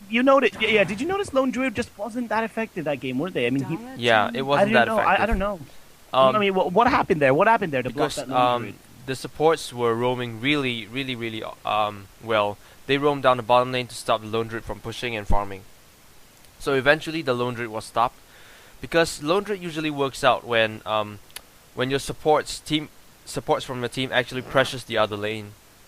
You noticed, yeah. Did you notice Lone Druid just wasn't that effective that game, were they? I mean, Yeah, it I wasn't didn't that know. I effective. don't know. I Um, mean, what happened there? What happened there to block because that Lone Druid? the supports were roaming really well. They roamed down the bottom lane to stop the Lone Druid from pushing and farming. So eventually the Lone Druid was stopped because Lone Druid usually works out when your supports from the team actually pressures the other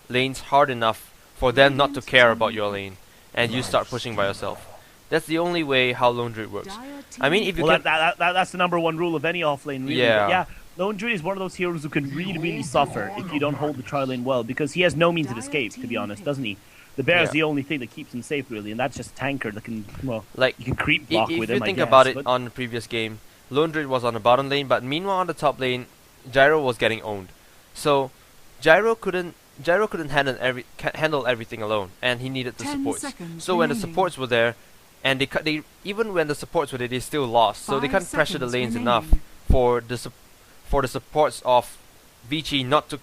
lanes hard enough for them not to care about your lane, and you start pushing by yourself. That's the only way how Lone Druid works. I mean, if you Well, can, that's the number one rule of any offlane, really. But yeah, yeah, Lone Druid is one of those heroes who can really suffer if you don't hold the tri lane well, because he has no means of escape, to be honest, doesn't he? The bear is yeah. the only thing that keeps him safe, really, and that's just a tanker that can, well, Like, you can creep block if with you him, I think about guess. it, But on the previous game, Lone Druid was on the bottom lane, but meanwhile on the top lane, Gyro was getting owned. So Gyro couldn't handle everything alone, and he needed the supports. So when the supports were there, and they even when the supports were there, they still lost. So they can't pressure the lanes enough for for the supports of ViCi not to,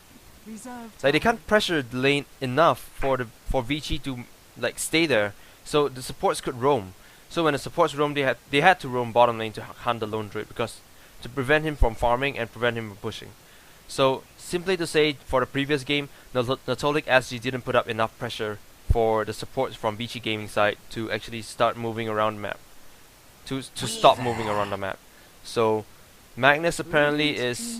like, they can't pressure the lane enough for ViCi to like stay there. So the supports could roam. So when the supports roam, they had to roam bottom lane to hunt the Lone Druid, because to prevent him from farming and prevent him from pushing. So simply to say, for the previous game, Netolic.SG didn't put up enough pressure for the supports from ViCi Gaming side to actually start moving around the map, to stop moving around the map. So Magnus apparently is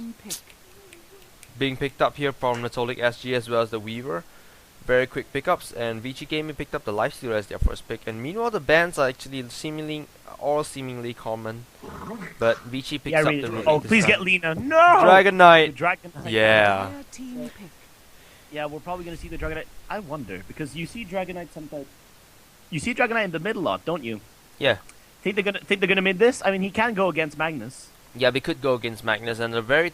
being picked up here from Netolic.SG as well as the Weaver. Very quick pickups, and ViCi Gaming picked up the Lifestealer as their first pick. And meanwhile, the bans are actually seemingly common, but ViCi picks yeah, up really. the Runic Oh, this please time. get Lena. No! Dragon The Knight. Dragon Knight. Yeah. Yeah, we're probably going to see the Dragon Knight. I wonder, because you see Dragon Knight sometimes. You see Dragon Knight in the mid a lot, don't you? Yeah. Think they're gonna mid this? I mean, he can go against Magnus. Yeah, we could go against Magnus, and the very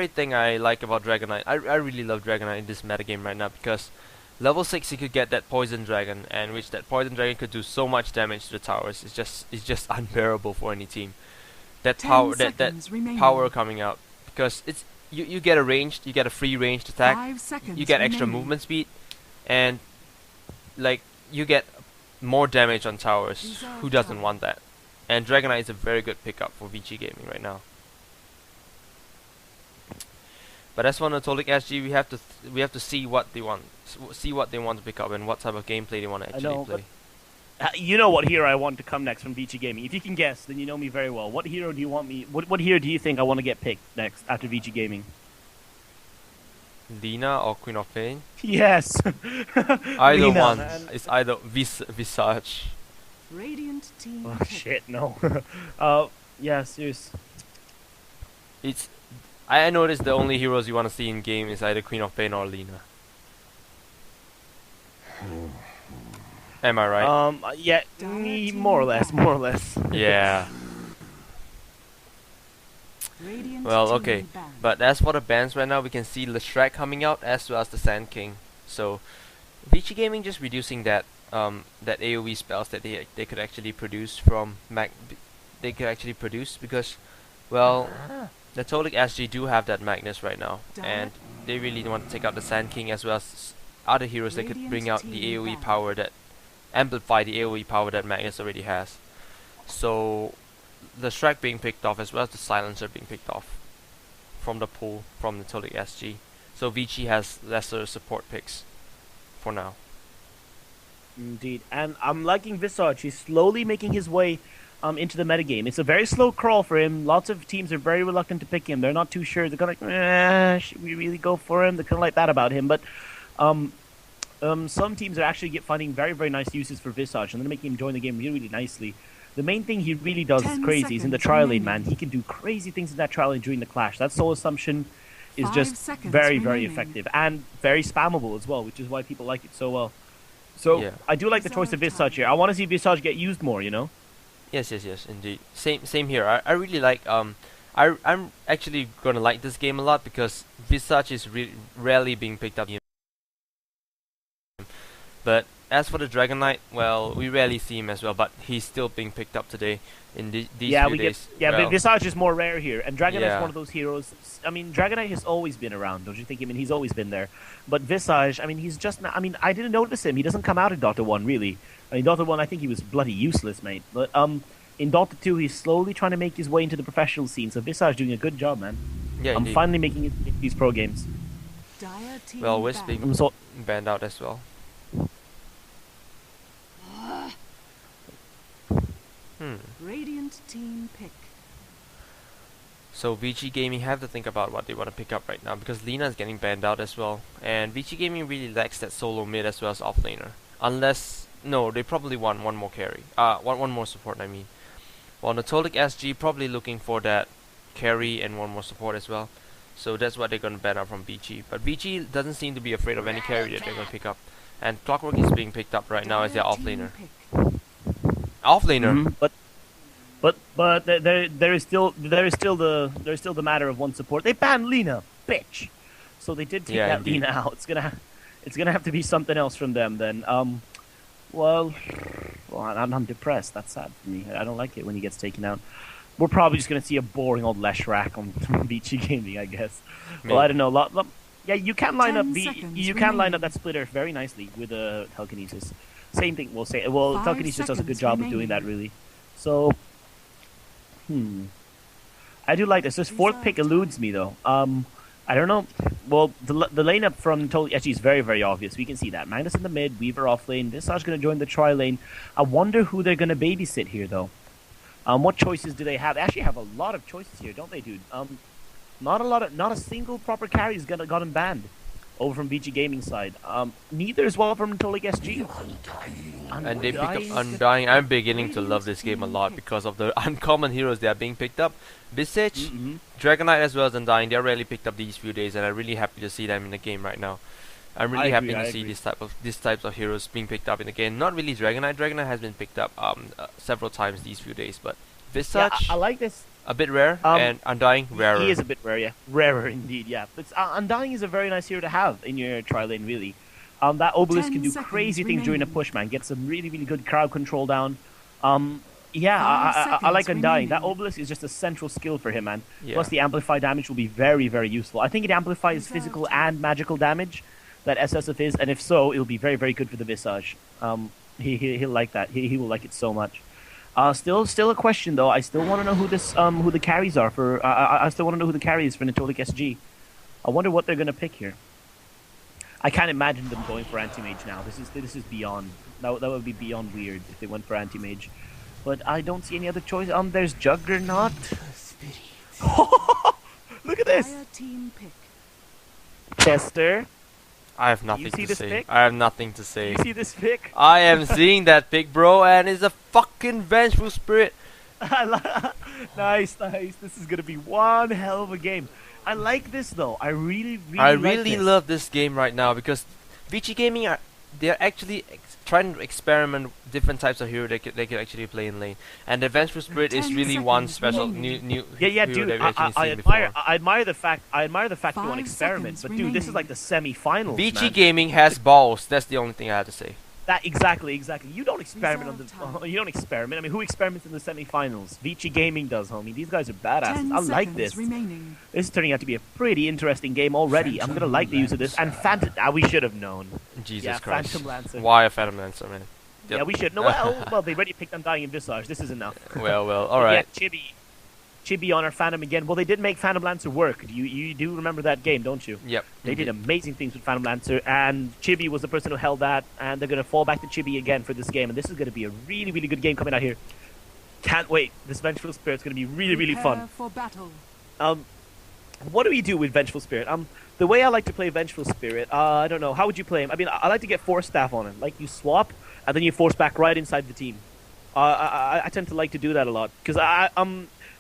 thing I like about Dragon Knight, I really love Dragon Knight in this metagame right now, because level 6 he could get that poison dragon, and which that poison dragon could do so much damage to the towers. It's just unbearable for any team. That power coming out, because you get you get a free ranged attack, you get extra movement speed, and like you get more damage on towers. Who doesn't want that? And Dragon Knight is a very good pickup for ViCi Gaming right now. But as for Netolic.SG, we have to see what they want, to pick up, and what type of gameplay they want to actually play. You know what hero I want to come next from ViCi Gaming. If you can guess, then you know me very well. What hero do you want me? What hero do you think I want to get picked next after ViCi Gaming? Lina or Queen of Pain? Yes. Either Lina, one. man. It's either Visage. Radiant team. Oh shit, no. Yeah, serious. It's I noticed the only heroes you want to see in game is either Queen of Pain or Lina. Am I right? Yeah, more or less, more or less. Yeah. Well, okay. But as for the bans right now, we can see Leshrac coming out as well as the Sand King. So ViCi Gaming just reducing that that AoE spells that they could actually produce from because, well, Netolic.SG do have that Magnus right now, and they really want to take out the Sand King as well as other heroes that could bring out the AoE power that amplify the AoE power that Magnus already has. So the Shrek being picked off as well as the Silencer being picked off from the pool from Netolic.SG. So ViCi has lesser support picks for now. Indeed, and I'm liking Visage. He's slowly making his way into the metagame. It's a very slow crawl for him. Lots of teams are very reluctant to pick him. They're not too sure. They're kind of like, should we really go for him? They're kind of like that about him. But some teams are actually finding very nice uses for Visage, and they're making him join the game really nicely. The main thing he really does is crazy. He's in the trial lane, man. He can do crazy things in that trial lane during the clash. That soul assumption is just very effective and very spammable as well, which is why people like it so well. So yeah. I do like the choice of Visage here. I want to see Visage get used more, you know? Yes, indeed. Same here. I really like I'm actually gonna like this game a lot because Visage is rarely being picked up. But as for the Dragon Knight, well, we rarely see him as well, but he's still being picked up today in these few days. But Visage is more rare here, and Dragon Knight's Yeah. one of those heroes. I mean, Dragon Knight has always been around, don't you think? I mean, he's always been there. But Visage, I mean, he's just not, I mean, I didn't notice him. He doesn't come out in Dota 1, really. I mean, Dota 1, I think he was bloody useless, mate. But in Dota 2, he's slowly trying to make his way into the professional scene, so Visage doing a good job, man. Yeah, I'm indeed. finally making it in these pro games. Dire team Well, Wisp back. being So, banned out as well. Radiant team pick. So ViCi Gaming have to think about what they want to pick up right now, because Lina is getting banned out as well, and ViCi Gaming really lacks that solo mid as well as offlaner. Unless, no, they probably want one more carry. One more support, I mean. While Netolic.SG probably looking for that carry and one more support as well. So that's what they're going to ban out from ViCi. But ViCi doesn't seem to be afraid of any carry that they're going to pick up. And Clockwork is being picked up right now as their Dire offlaner. team pick. Offlaner? mhm, but there is still the matter of one support. They banned Lina, bitch. So they did take Yeah, that indeed. Lina out. It's gonna have to be something else from them then. Well, I'm depressed. That's sad for me. I don't like it when he gets taken out. We're probably just gonna see a boring old Leshrac on ViCi Gaming, I guess. Well, I don't know. Yeah, you can line up 10 seconds you can line up remaining. that splitter very nicely with telekinesis. Same thing. Well, 5 telekinesis does a good seconds job of doing that, remaining. really. So, I do like this. This fourth pick eludes me though. I don't know. Well, the lane up from Netolic.SG is very, very obvious. We can see that. Magnus in the mid, Weaver off lane. Visage going to join the tri lane. I wonder who they're going to babysit here, though. What choices do they have? They actually have a lot of choices here, don't they, dude? Not a single proper carry has gotten banned over from ViCi Gaming side. Neither as well from Netolic.SG. And they pick up Undying. I'm beginning to love this game a lot because of the uncommon heroes that are being picked up. Visage, Dragon Knight as well as Undying, they're rarely picked up these few days, and I'm really happy to see them in the game right now. I'm really happy to see these types of heroes being picked up in the game. Not really Dragon Knight. Dragon Knight has been picked up several times these few days, but Visage, Yeah, I like this. a bit rare, and Undying, rarer. He is a bit rare, yeah. Rarer indeed, yeah. But Undying is a very nice hero to have in your tri lane, really. That Obelisk 10 can do seconds crazy things during a remaining. push, man. Get some really, really good crowd control down. Yeah, 5 I like seconds Undying. That remaining. Obelisk is just a central skill for him, man. Yeah. Plus the amplify damage will be very, very useful. I think it amplifies physical and magical damage, that SS of his, and if so, it'll be very, very good for the Visage. He'll like that. He will like it so much. Still a question though. I still want to know who the carries are for. I still want to know who the carry is for Netolic.SG. I wonder what they're gonna pick here. I can't imagine them going for anti-mage now. This is beyond. That would be beyond weird if they went for anti-mage. But I don't see any other choice. There's Juggernaut. Look at this, Dire team pick. Chester. I have nothing see to this say. pick? I have nothing to say. You see this pick? I am seeing that pick, bro, and it's a fucking vengeful spirit. Nice. This is gonna be one hell of a game. I like this though. I really I like really this. love this game right now because ViCi Gaming they're actually trying to experiment different types of hero they could actually play in lane, and the Vengeful Spirit is 10 really one seconds special remaining. new Yeah, hero dude. that we've actually I seen before. admire the fact they want to 5 experiment. seconds But dude, this is remaining. like the semi-finals. ViCi man. Gaming has balls. That's the only thing I have to say. That exactly. You don't experiment on Reserve the. You don't experiment. I mean, who experiments in the semi-finals? ViCi Gaming does, homie. These guys are badasses. 10 I like seconds this. remaining. This is turning out to be a pretty interesting game already. I'm gonna like the use of this. And Phantom. We should have known. Jesus Yeah, Christ. Phantom Lancer. Why a Phantom Lancer, man? Yep. Yeah, we should. No, well, they already picked Undying and Visage. This is enough. well, alright. Yeah, Chibi on our Phantom again. Well, they did make Phantom Lancer work. You do remember that game, don't you? Yep. They did amazing things with Phantom Lancer, and Chibi was the person who held that, and they're going to fall back to Chibi again for this game, and this is going to be a really, really good game coming out here. Can't wait. This Vengeful Spirit's going to be really, really Prepare fun. for battle. What do we do with Vengeful Spirit? The way I like to play Vengeful Spirit, I don't know. How would you play him? I mean, I like to get Force Staff on him. Like, you swap, and then you force back right inside the team. I tend to like to do that a lot, because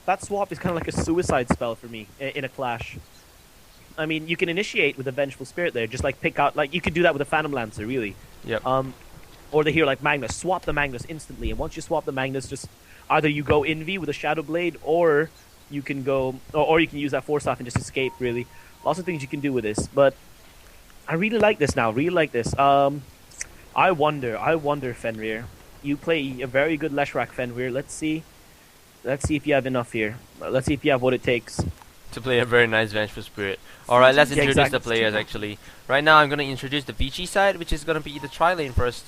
that swap is kind of like a suicide spell for me in a clash. I mean, you can initiate with a Vengeful Spirit there, just like pick out, like you could do that with a Phantom Lancer, really. Yep. Or the hero like Magnus, swap the Magnus instantly, and once you swap the Magnus, just either you go Envy with a Shadow Blade, or you can go, or you can use that Force Staff and just escape. Really, lots of things you can do with this. But I really like this now. Really like this. I wonder, Fenrir. You play a very good Leshrac, Fenrir. Let's see if you have enough here. Let's see if you have what it takes. To play a very nice Vengeful Spirit. Alright, let's Yeah, introduce exactly. the players actually. Right now I'm gonna introduce the ViCi side, which is gonna be the tri-lane first.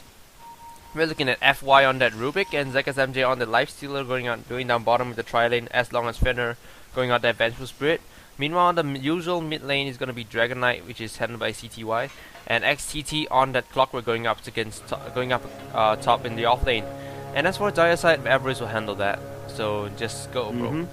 We're looking at FY on that Rubik and ZSMJ on the Lifestealer going down bottom with the tri-lane, as long as Fenrir going out that Vengeful Spirit. Meanwhile, the usual mid lane is gonna be Dragon Knight, which is handled by CTY, and XTT on that Clockwork going up top in the off lane. And as for Dire side, Avarice will handle that. So just go, bro.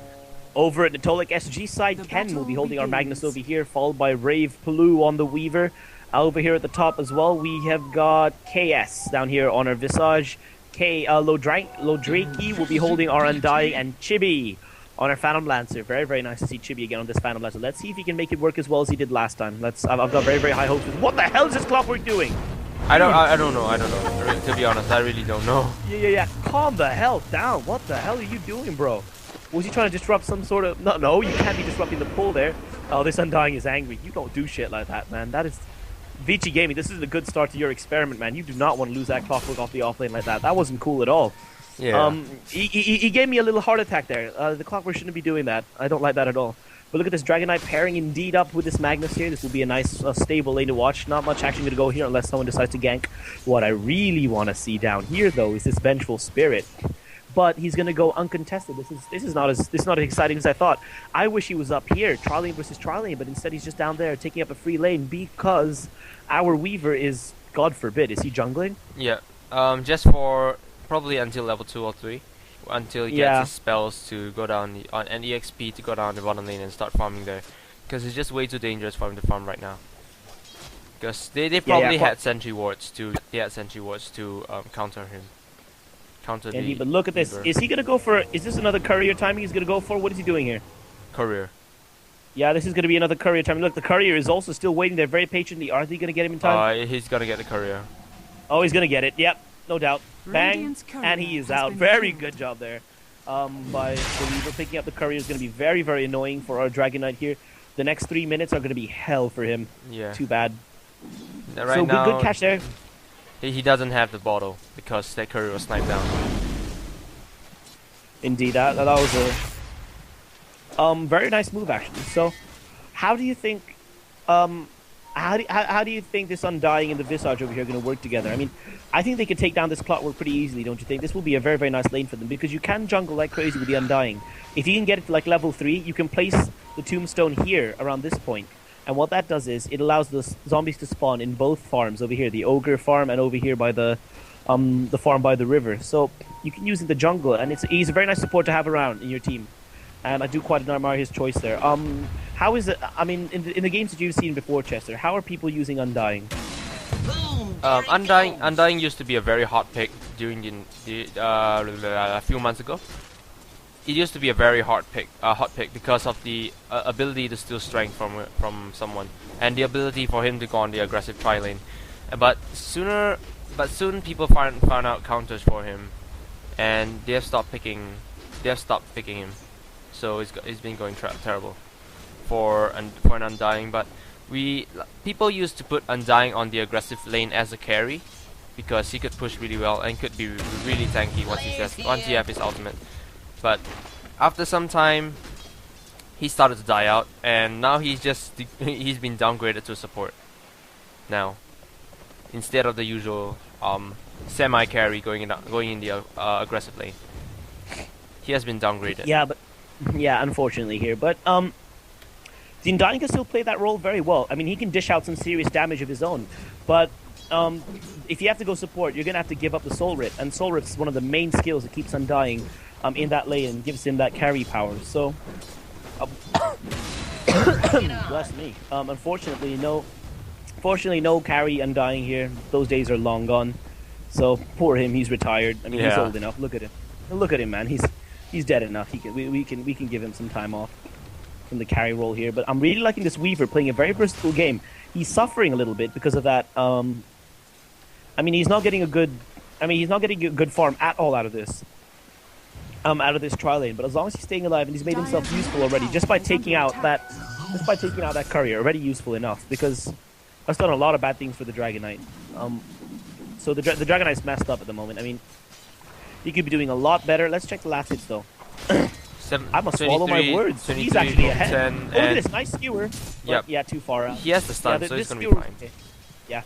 Over at Netolic.SG side, Ken will be holding our Magnus over here, followed by Rave Paloo on the Weaver. Over here at the top as well, we have got KS down here on our Visage. Lodrakey will be holding our Undying, and Chibi on our Phantom Lancer. Very, very nice to see Chibi again on this Phantom Lancer. Let's see if he can make it work as well as he did last time. I've got very, very high hopes. What the hell is this Clockwork doing? I don't know. To be honest, I really don't know. Yeah. Calm the hell down. What the hell are you doing, bro? Was he trying to disrupt some sort of... No, you can't be disrupting the pull there. Oh, this Undying is angry. You don't do shit like that, man. That is... ViCi Gaming, this is a good start to your experiment, man. You do not want to lose that Clockwork off the offlane like that. That wasn't cool at all. Yeah. He gave me a little heart attack there. The Clockwork shouldn't be doing that. I don't like that at all. But look at this Dragon Knight pairing indeed up with this Magnus here. This will be a nice, stable lane to watch. Not much action going to go here unless someone decides to gank. What I really want to see down here, though, is this Vengeful Spirit. But he's going to go uncontested. This is not as exciting as I thought. I wish he was up here, tri-lane versus tri-lane, but instead he's just down there taking up a free lane because our Weaver is, God forbid, is he jungling? Yeah. Just for probably until level 2 or 3, until he gets his spells to go down and EXP to go down the bottom lane and start farming there, because it's just way too dangerous for him to farm right now. Because they probably had sentry wards to counter him. But look at this. Is he going to go for... Is this another courier timing he's going to go for? What is he doing here? Courier. Yeah, this is going to be another courier timing. Look, the courier is also still waiting there very patiently. Are they going to get him in time? He's going to get the courier. Oh, he's going to get it. Yep, no doubt. Bang, and he is out. Very good job there by the Weaver. Picking up the courier is going to be very, very annoying for our Dragon Knight here. The next 3 minutes are going to be hell for him. Yeah. Too bad. Right so now, good catch there. He doesn't have the bottle because that courier was sniped down. Indeed, that was a very nice move actually. So, how do you think how do you think this Undying and the Visage over here are going to work together? I mean, I think they could take down this Clockwork pretty easily, don't you think? This will be a very, very nice lane for them because you can jungle like crazy with the Undying. If you can get it to like level 3, you can place the Tombstone here around this point. And what that does is it allows the zombies to spawn in both farms over here, the Ogre farm and over here by the farm by the river. So you can use it in the jungle, and he's a very nice support to have around in your team. And I do quite admire his choice there. How is it? I mean, in the games that you've seen before, Chester, how are people using Undying? Undying used to be a very hot pick during a few months ago. It used to be a very hot pick because of the ability to steal strength from someone and the ability for him to go on the aggressive tri-lane. But soon people found out counters for him, and they have stopped picking him. So it's been going terrible for an Undying. But people used to put Undying on the aggressive lane as a carry because he could push really well and could be really tanky once he have his ultimate. But after some time, he started to die out, and now he's been downgraded to support now, instead of the usual semi carry going in the aggressive lane. He has been downgraded. Yeah, unfortunately here, but the Undying can still play that role very well. I mean, he can dish out some serious damage of his own, but if you have to go support, you're gonna have to give up the Soul Rip, and Soul Rip is one of the main skills that keeps Undying in that lane and gives him that carry power. So, bless me. Unfortunately, no carry Undying here. Those days are long gone. So poor him. He's retired. I mean, he's old enough. Look at him. Look at him, man. He's dead enough. We can give him some time off from the carry role here. But I'm really liking this Weaver playing a very versatile game. He's suffering a little bit because of that. I mean, he's not getting a good farm at all out of this. Out of this tri-lane, but as long as he's staying alive and he's made himself useful already, just by taking out that courier, already useful enough, because I've done a lot of bad things for the Dragon Knight. So the Dragon Knight's messed up at the moment. I mean, he could be doing a lot better. Let's check the last hits though. I must swallow my words. He's actually ahead. Look at this nice skewer. Yep. Yeah, too far out. He has the stun, Yeah, so he's gonna be skewer- fine. okay. Yeah.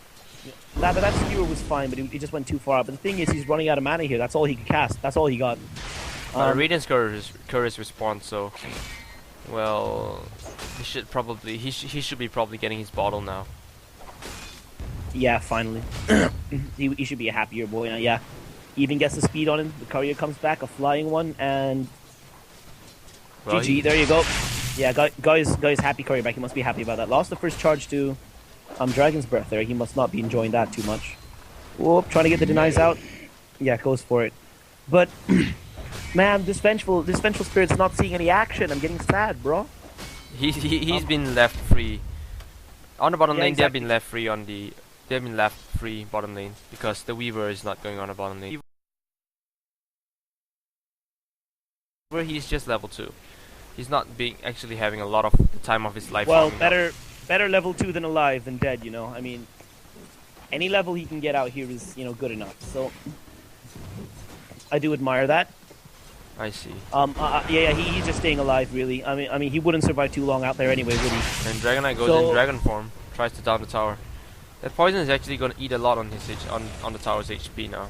That skewer was fine, but he just went too far out. But the thing is, he's running out of mana here. That's all he could cast. That's all he got. Radiant's Courage response, so well, he should be probably getting his bottle now. Yeah, finally. he should be a happier boy now. Yeah. He even gets the speed on him. The courier comes back, a flying one, and Well, GG. There you go. Yeah, guys, happy courier back. He must be happy about that. Lost the first charge to Dragon's Breath there. He must not be enjoying that too much. Whoop, trying to get the denies out. Yeah, goes for it. But man, this vengeful spirit's not seeing any action. I'm getting sad, bro. He's been left free on the bottom Yeah, lane. exactly. They've been left free bottom lane because the Weaver is not going on the bottom lane. Where he's just level 2. He's not actually having a lot of the time of his life. Well, farming up. better level 2 than alive than dead, you know. I mean, any level he can get out here is, you know, good enough. So I do admire that. I see. Yeah, he's just staying alive, really. I mean, he wouldn't survive too long out there anyway, would he? And Dragon Knight goes in dragon form, tries to down the tower. That poison is actually going to eat a lot on his on the tower's HP now.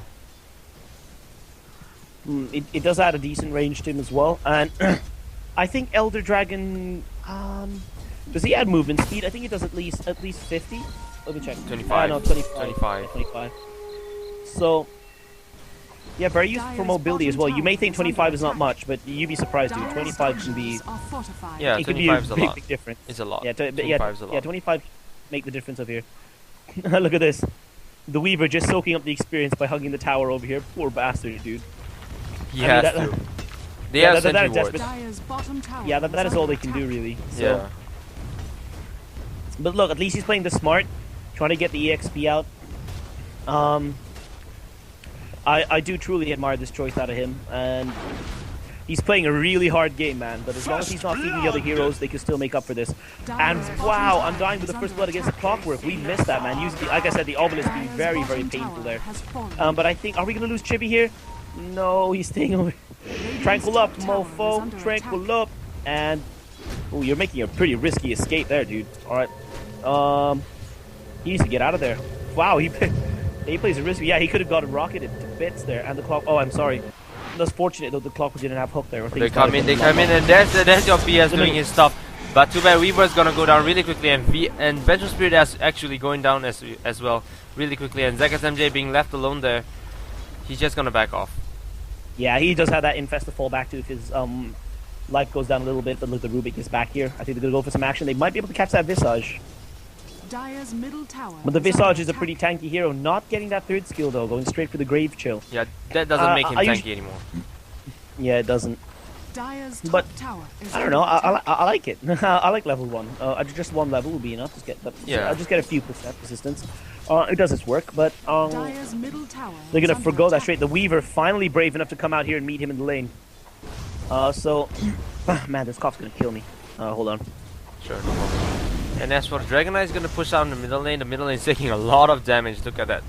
It does add a decent range to him as well, and I think Elder Dragon does he add movement speed? I think it does at least 50. Let me check. 25. No, 25. 25. Yeah, 25. So yeah, very useful for mobility as well. You may think 25 is not much, but you'd be surprised, dude. 25 can be Yeah, it could be a 25 is a big, lot. big difference. It's a lot. Yeah, 25 is a lot. Yeah, 25 make the difference over here. Look at this. The Weaver just soaking up the experience by hugging the tower over here. Poor bastard, dude. He I mean, has that- to. They yeah, have that sentry is wards. desperate. Yeah, that is all they can do, really. So. Yeah. But look, at least he's playing the smart, trying to get the EXP out. I do truly admire this choice out of him, and he's playing a really hard game, man. But as long as he's not feeding the other heroes, they can still make up for this. And wow, I'm dying with the first blood against the Clockwork. We missed that, man. Using like I said, the obelisk being very, very painful there. But I think, are we gonna lose Chibi here? No, he's staying over. Tranquil up, mofo. Tranquil up, and oh, you're making a pretty risky escape there, dude. All right, he needs to get out of there. Wow, he plays a risky. Yeah, he could have gotten rocketed to bits there, and the clock. Oh, I'm sorry. That's fortunate though. The clock didn't have hook there. They come in, and there's your PS doing his stuff. But too bad Weaver's gonna go down really quickly, and Vengeful Spirit is actually going down as well really quickly, and Zekas MJ being left alone there. He's just gonna back off. Yeah, he does have that infest to fall back to if his life goes down a little bit. But look, the Rubik is back here. I think they're gonna go for some action. They might be able to catch that Visage. Dire's middle tower But the Visage is a pretty tanky hero. Not getting that third skill though, going straight for the Grave Chill. Yeah, that doesn't make him I tanky anymore. Yeah, it doesn't. Dire's But tower is I don't know. I like it. I like level 1. Just one level will be enough. Just get that. Yeah. I'll just get a few percent resistance. It does its work, but Dire's middle tower they're is gonna under forgo that attack. straight. The Weaver finally brave enough to come out here and meet him in the lane. So, man, this cough's gonna kill me. Hold on. Sure, no problem. And as for Dragon Knight, is gonna push down the middle lane. The middle lane is taking a lot of damage. Look at that.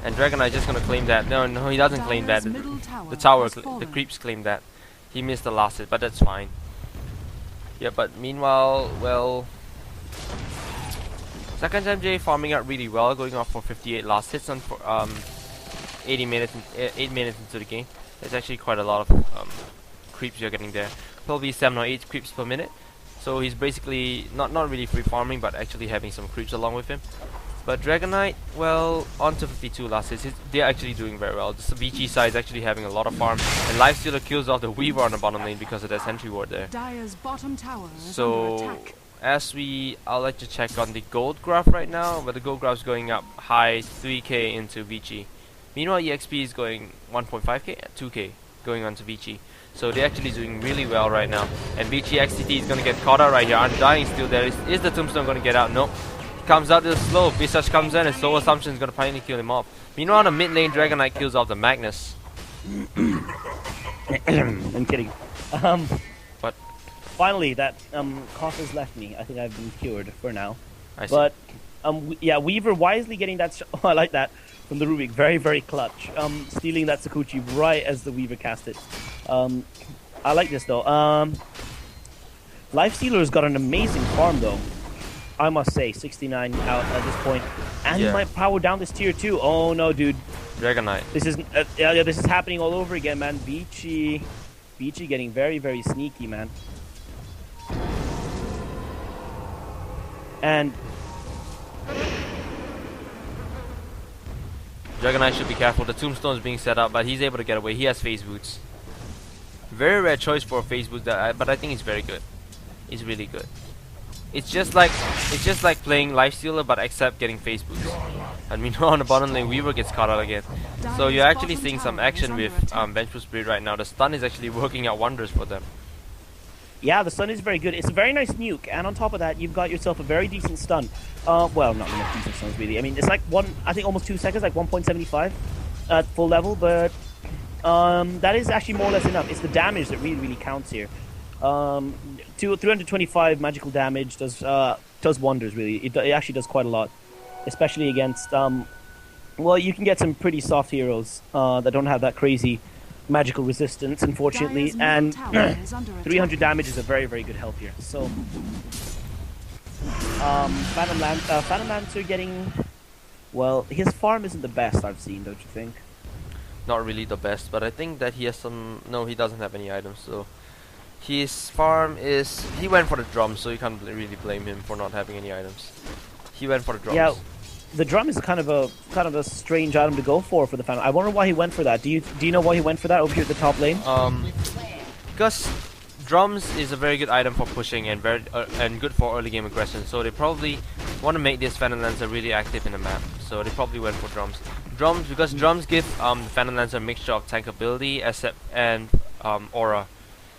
And Dragon Knight just gonna claim that. No, he doesn't claim that. Dire's middle The tower, has the fallen. creeps claim that. He missed the last hit, but that's fine. Yeah, but meanwhile, well, Second MJ farming out really well, going off for 58 last hits on 8 minutes into the game. There's actually quite a lot of creeps you're getting there. Probably 7 or 8 creeps per minute. So he's basically not really free farming, but actually having some creeps along with him. But Dragon Knight, well, on to 52 last hits. They're actually doing very well. This ViCi side is actually having a lot of farm, and Lifestealer kills off the Weaver on the bottom lane because of that sentry ward there. Dire's bottom tower is under So attack. I'll let you check on the gold graph right now, but the gold graph's going up high 3k into ViCi. Meanwhile, EXP is going 1.5k, 2k going on to ViCi. So they're actually doing really well right now. And ViCi XTT is gonna get caught out right here. Undying still there. Is the tombstone gonna get out? Nope. Comes out real slow. Visage comes in and Soul Assumption is gonna finally kill him off. Meanwhile, on the mid lane, Dragon Knight kills off the Magnus. I'm kidding. What? Finally, that cough has left me. I think I've been cured for now. I see. But yeah, Weaver wisely getting that. Oh, I like that. from the Rubik. Very, very clutch. Stealing that Sakuchi right as the Weaver cast it. I like this though. Lifestealer's got an amazing farm though. I must say, 69 out at this point. And he might power down this tier 2. Oh no, dude. Dragonite. This is this is happening all over again, man. ViCi getting very, very sneaky, man. And Dragonite should be careful. The tombstone is being set up, but he's able to get away. He has phase boots. Very rare choice for a phase boot, but I think it's very good. It's really good. It's just like playing Lifestealer, but except getting phase boots. And we know on the bottom lane Weaver gets caught out again. So you're actually seeing some action with Vengeful Spirit right now. The stun is actually working out wonders for them. yeah, the stun is very good. It's a very nice nuke, and on top of that, you've got yourself a very decent stun. Well, not enough decent stuns really. I mean, it's like I think almost 2 seconds, like 1.75 at full level, but that is actually more or less enough. It's the damage that really, really counts here. 325 magical damage does wonders really. It actually does quite a lot, especially against well, you can get some pretty soft heroes that don't have that crazy magical resistance, unfortunately, and 300 damage is a very, very good health here. So Phantom Lancer getting, well, his farm isn't the best I've seen, don't you think? Not really the best, but I think that he has some. No, he doesn't have any items, so his farm is. He went for the drums, so you can't really blame him for not having any items. He went for the drums. Yeah, the drum is kind of a strange item to go for the Phantom. I wonder why he went for that. Do you know why he went for that over here at the top lane? Because drums is a very good item for pushing and good for early game aggression. So they probably want to make this Phantom Lancer really active in the map. So they probably went for drums. Because drums give the Phantom Lancer a mixture of tankability, and aura.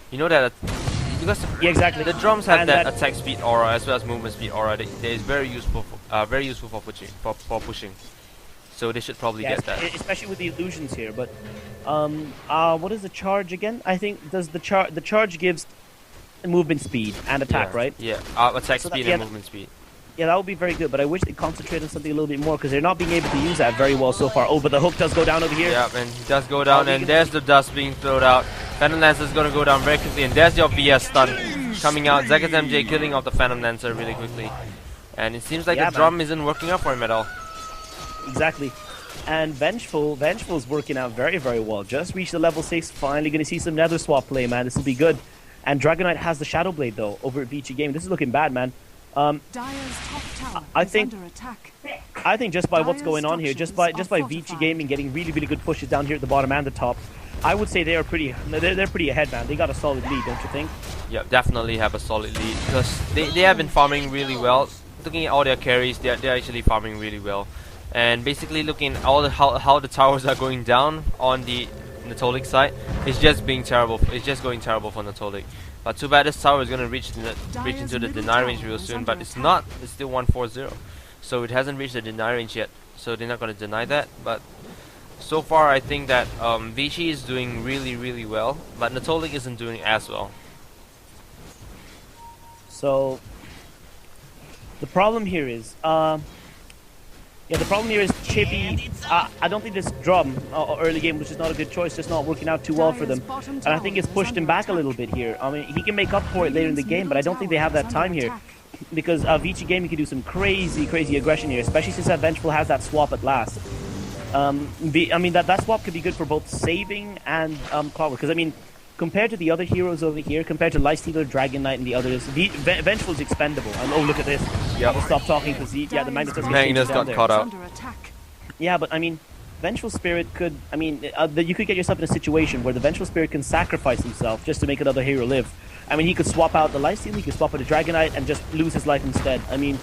You know that because yeah, exactly. The drums have that attack speed aura as well as movement speed aura. That is very useful for pushing. So they should probably get that. Especially with the illusions here. But what is the charge again? I think the charge gives movement speed and attack, right? Yeah, attack speed and movement speed. Yeah, that would be very good, but I wish they concentrated on something a little bit more because they're not being able to use that very well so far. Oh, but the hook does go down over here. Yeah, and he does go down, and there's the dust being thrown out. Phantom Lancer is going to go down very quickly, and there's your VS stun coming out. ZMJ killing off the Phantom Lancer really quickly. And it seems like the drum isn't working out for him at all. Exactly. And Vengeful's working out very, very well. Just reached the level 6, finally going to see some Nether Swap play, man. This will be good. And Dragonite has the Shadow Blade, though, over at ViCi Game. This is looking bad, man. I think just by what's going on here, just by ViCi Gaming getting really, really good pushes down here at the bottom and the top, I would say they're pretty ahead, man. They got a solid lead, don't you think? Yeah, definitely have a solid lead because they have been farming really well. Looking at all their carries, they're actually farming really well. And basically looking at all how the towers are going down on the Netolic side, it's just being terrible. It's just going terrible for Netolic. But too bad this tower is going to reach into the deny range real soon, but it's not. It's still 140. So it hasn't reached the deny range yet. So they're not going to deny that. But so far I think that ViCi is doing really, really well, but Netolic isn't doing as well. So the problem here is Chippy. I don't think this drum early game, which is not a good choice, just not working out too well for them. And I think it's pushed him back a little bit here. I mean, he can make up for it later in the game, but I don't think they have that time here. Because ViCi Gaming can do some crazy, crazy aggression here, especially since that Vengeful has that swap at last. I mean, that swap could be good for both saving and Clockwork. Because, I mean, compared to the other heroes over here, compared to Lifestealer, Dragonite, and the others, Vengeful's expendable. And oh, look at this. Yeah, we'll stop talking because the Magnus got caught out. Yeah, but I mean, Vengeful Spirit could. I mean, you could get yourself in a situation where the Vengeful Spirit can sacrifice himself just to make another hero live. I mean, he could swap out the Lifestealer, he could swap out the Dragonite, and just lose his life instead. I mean,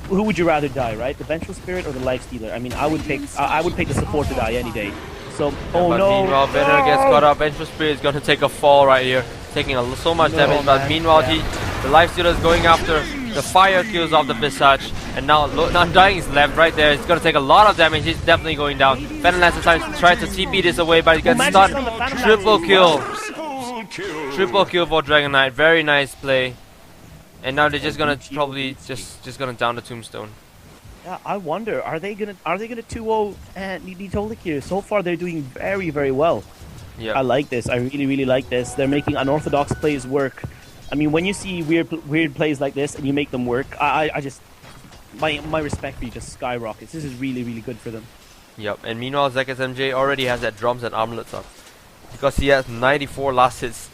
who would you rather die, right? The Vengeful Spirit or the Lifestealer? I mean, I would pick the support to die any day. So, oh no! Meanwhile, Banner gets caught up. Vengeful Spirit is going to take a fall right here, taking so much damage. But meanwhile, the Lifestealer is going after the fire kills off the Visage, and now Undying is left right there. It's going to take a lot of damage. He's definitely going down. Phantom Lancer tries to TP this away, but he gets stunned. Triple kill for Dragonite. Very nice play. And now they're just gonna probably just gonna down the tombstone. Yeah, I wonder, are they gonna 2-0 and Netolic here? So far, they're doing very, very well. Yeah. I like this. I really, really like this. They're making unorthodox plays work. I mean, when you see weird plays like this and you make them work, I just my respect for you just skyrockets. This is really, really good for them. Yep. And meanwhile, ZSMJ already has that drums and armlets up because he has 94 last hits,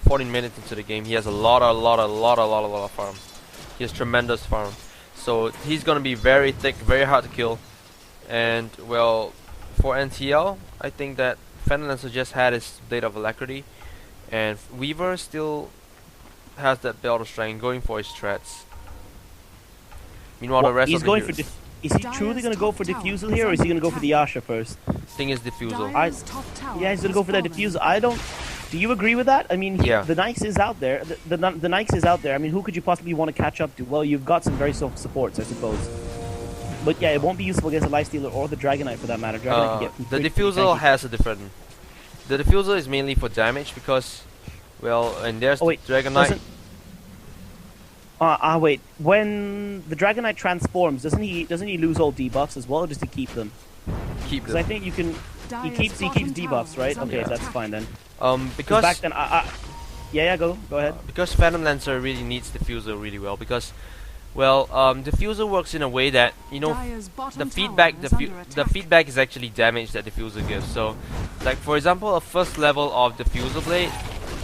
14 minutes into the game. He has a lot of farm. He has tremendous farm. So he's gonna be very thick, very hard to kill. And well, for NTL, I think that Fenlancer just had his Blade of Alacrity, and Weaver still has that Belt of Strength going for his threats. Meanwhile, the rest he's of going the for is he truly going to go for Diffusal here, or is he going to go for the Yasha first? thing is Diffusal. Yeah, he's going to go for that Diffusal. I don't... Do you agree with that? I mean, Yeah. the Nyx is out there. The Nyx is out there. I mean, who could you possibly want to catch up to? Well, you've got some very soft supports, I suppose. But yeah, it won't be useful against the Lifestealer or the Dragonite for that matter. Dragonite can get The Diffusal has a different... The Diffusal is mainly for damage because, well, and there's the Dragonite. Wait. When the Dragonite transforms, doesn't he lose all debuffs as well, or does he keep them? Keep Because them. I think you can... He keeps debuffs, right? Okay, that's fine then. Because back then, yeah, go ahead. Because Phantom Lancer really needs Diffusal really well because, well, Diffusal works in a way that, you know, the feedback is actually damage that Diffusal gives. So, like for example, a first level of Diffusal Blade.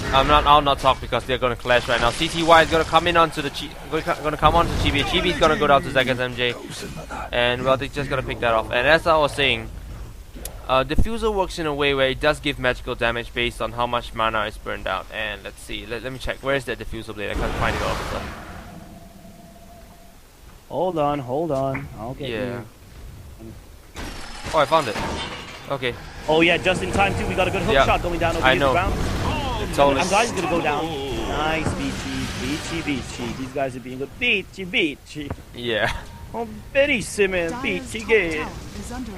I'll not talk because they're gonna clash right now. CTY is gonna come in onto the gonna come onto Chibi. Chibi is gonna go down to ZSMJ, and well, they're just gonna pick that off. And as I was saying, Diffusal works in a way where it does give magical damage based on how much mana is burned out. And let's see, let me check. Where is that Diffusal Blade? I can't find it all of a sudden. Hold on. I'll get you. Oh, I found it. Okay. Oh yeah, just in time too. We got a good hook shot going down over I the know. ground. Totally. I'm glad he's gonna go down. Nice, ViCi. These guys are being good. ViCi. Yeah. Oh, benissimo, ViCi che.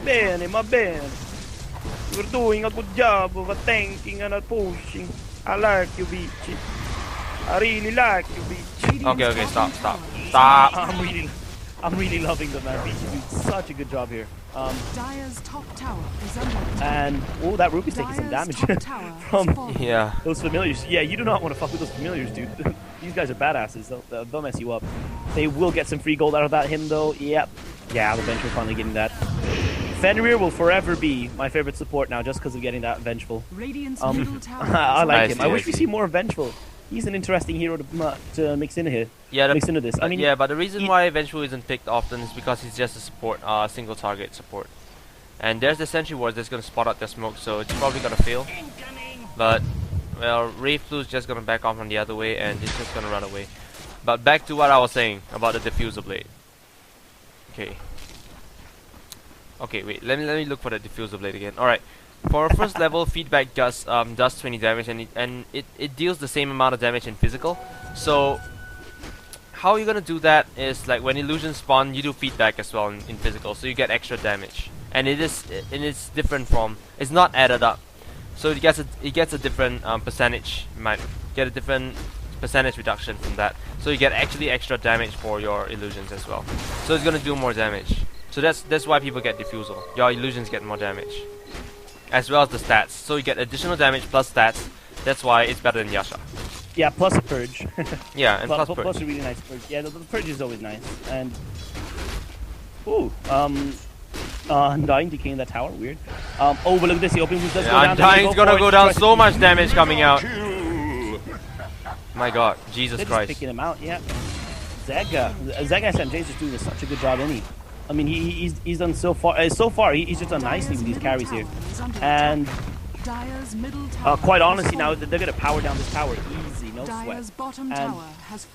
Bene, ma bene. You're doing a good job of tanking and pushing. I like you, ViCi. I really like you, ViCi. Okay, stop. I'm really loving the man. ViCi doing such a good job here. Dire's top tower is under attack. And that Ruby's taking some damage from those familiars. Yeah, you do not want to fuck with those familiars, dude. These guys are badasses. They'll mess you up. They will get some free gold out of that him, though. Yep. Yeah, the Vengeful finally getting that. Fenrir will forever be my favorite support now, just because of getting that Vengeful. Radiant's middle tower I like him. I wish we see. see more Vengeful. He's an interesting hero to mix in here. Yeah, mix into this. I mean, yeah, but the reason why Vengeful isn't picked often is because he's just a support, single target support. And there's the Sentry Ward that's gonna spot out their smoke, so it's probably gonna fail. But well, Wraith Blue's just gonna back off on the other way, and it's just gonna run away. But back to what I was saying about the Diffusal Blade. Okay, wait. Let me look for the Diffusal Blade again. All right. For our first level, feedback does 20 damage, and it deals the same amount of damage in physical. So how you're gonna do that is like when illusions spawn, you do feedback as well in physical, so you get extra damage. And it's different from, it's not added up, so it gets a different percentage. You might get a different percentage reduction from that, so you get actually extra damage for your illusions as well. So it's gonna do more damage. So that's why people get Diffusal. Your illusions get more damage, as well as the stats. So you get additional damage plus stats. That's why it's better than Yasha. Yeah, plus a purge. Yeah, and plus purge. Plus a really nice purge. Yeah, the purge is always nice. And Undying decaying that tower, weird. Oh, but look at this, the opening boost does go down. Undying's gonna go down, so much damage coming out. My god, Jesus Christ. Just picking him out, yeah. Zega SMJ is just doing such a good job, isn't he? I mean, he's done so far. He's just done nicely with these carries here. And quite honestly, now they're gonna power down this tower easy, no sweat.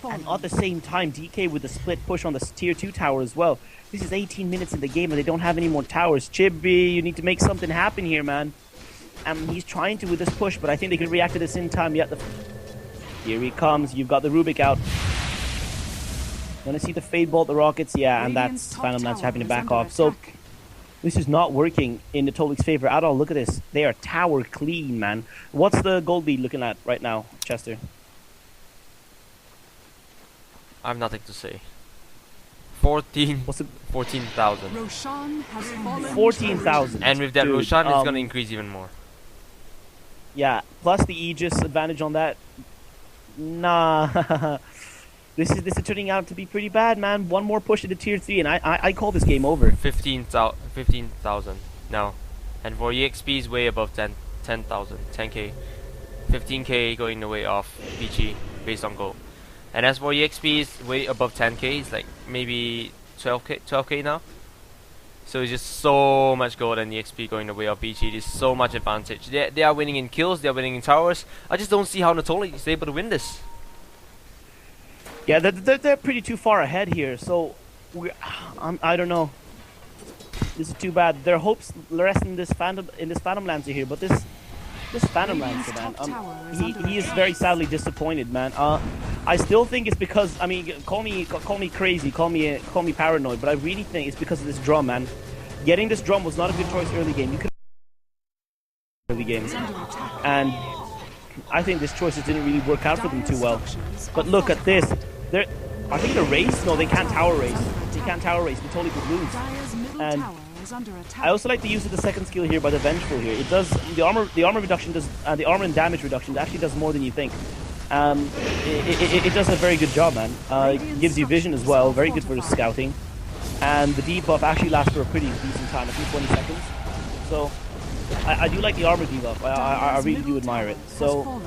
And at the same time, DK with the split push on the tier 2 tower as well. This is 18 minutes in the game and they don't have any more towers. Chibi, you need to make something happen here, man. And he's trying to with this push, but I think they can react to this in time. Yet here he comes. You've got the Rubik out. Gonna see the Fade Bolt, the Rockets, yeah, and that's Phantom Lancer having to back off. So this is not working in Netolic's favor at all. Look at this. They are tower clean, man. What's the gold lead looking at right now, Chester? I have nothing to say. What's it? 14,000. Roshan has fallen. 14,000. And with that Dude, Roshan, it's gonna increase even more. Yeah, plus the Aegis advantage on that. Nah. This is turning out to be pretty bad, man. One more push into tier 3 and I call this game over. 15,000 now. And for EXP is way above 10,000, 10k. 15k going the way of ViCi based on gold. And as for EXP is way above 10k, it's like maybe 12k now. So it's just so much gold and EXP going the way of ViCi. There's so much advantage. They are winning in kills, they are winning in towers. I just don't see how Netolic is able to win this. Yeah, they're pretty too far ahead here. So I don't know. This is too bad. Their hopes rest in this Phantom Lancer here, but this Phantom Lancer, man, he is very sadly disappointed, man. I still think it's because, I mean, call me crazy, call me paranoid, but I really think it's because of this drum, man. Getting this drum was not a good choice early game. You could early game, and I think this choice just didn't really work out for them too well. But look at this. I think the race. No, they can't tower race. They can't tower race. They totally could lose. And I also like the use of the second skill here by the Vengeful here. It does the armor reduction does the armor and damage reduction. It actually does more than you think. It does a very good job, man. It gives you vision as well. Very good for the scouting. And the debuff actually lasts for a pretty decent time, I think 20 seconds. So I do like the armor debuff. I really do admire it. So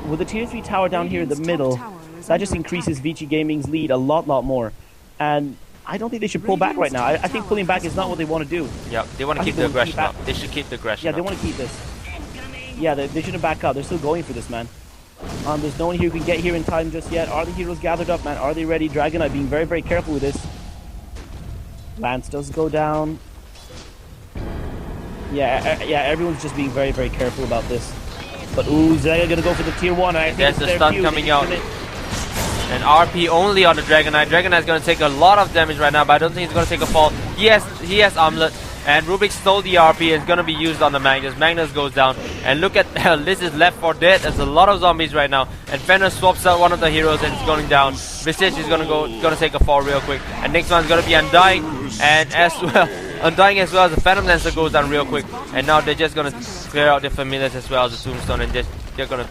with the tier 3 tower down here in the middle, that just increases ViCi Gaming's lead a lot more. And I don't think they should pull back right now. I think pulling back is not what they want to do. Yeah, they want to keep the aggression up. They should keep the aggression up. Yeah, they want to keep this. Yeah, they shouldn't back up. They're still going for this, man. There's no one here who can get here in time just yet. Are the heroes gathered up, man? Are they ready? Dragonite being very careful with this. Lance does go down. Yeah, everyone's just being very careful about this. But ooh, Zega gonna go for the tier 1. There's the stun coming out. And RP only on the Dragonite. Dragonite's gonna take a lot of damage right now, but I don't think he's gonna take a fall. He has Armlet, and Rubik stole the RP. It's gonna be used on the Magnus. Magnus goes down, and look at Liz is left for dead. There's a lot of zombies right now, and Fenner swaps out one of the heroes and it's going down. Visage is gonna take a fall real quick, and next one's gonna be Undying, and as well. Undying as well as the Phantom Lancer goes down real quick, and now they're just gonna clear out their familiars as well as the Tombstone, and they're gonna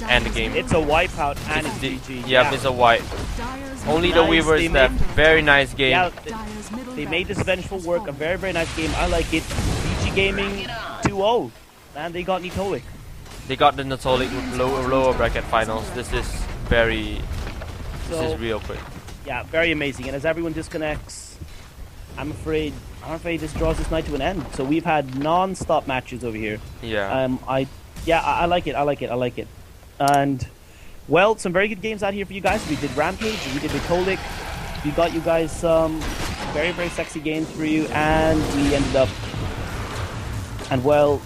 end the game. It's a wipeout and it's GG. Yeah, it's a wipe. Only the Weaver is left. Very nice game. Yeah, they made this Vengeful work. A very nice game. I like it. ViCi Gaming 2-0. Man, they got Netolic. They got the Netolic lower bracket finals. This is real quick. Yeah, very amazing. And as everyone disconnects, I'm afraid this draws this night to an end. So we've had non-stop matches over here. Yeah. I like it. And well, some very good games out here for you guys. We did Rampage, we did Netolic. We got you guys some very sexy games for you, and we ended up. And well,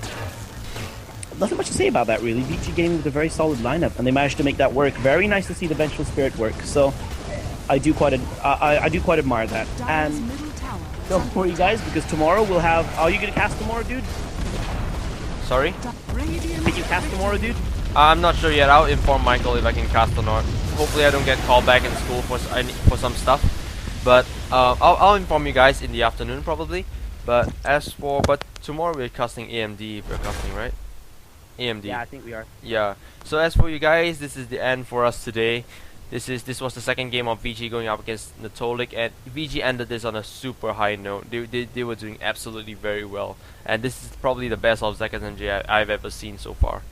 nothing much to say about that really. ViCi Gaming with a very solid lineup, and they managed to make that work. Very nice to see the Vengeful Spirit work. So I do quite admire that. And don't worry, guys, because tomorrow we'll have. Are you gonna cast tomorrow, dude? Sorry? Can you cast tomorrow, dude? I'm not sure yet. I'll inform Michael if I can cast or not. Hopefully I don't get called back in school for some stuff. But I'll inform you guys in the afternoon probably. But tomorrow we're casting AMD. We're casting, right? AMD. Yeah, I think we are. Yeah. So as for you guys, this is the end for us today. This was the second game of ViCi going up against Netolic, and ViCi ended this on a super high note. They were doing absolutely very well, and this is probably the best of ZSMG I've ever seen so far.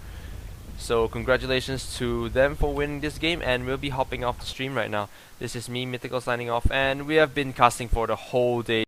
So congratulations to them for winning this game, and we'll be hopping off the stream right now. This is me, Mythical, signing off, and we have been casting for the whole day.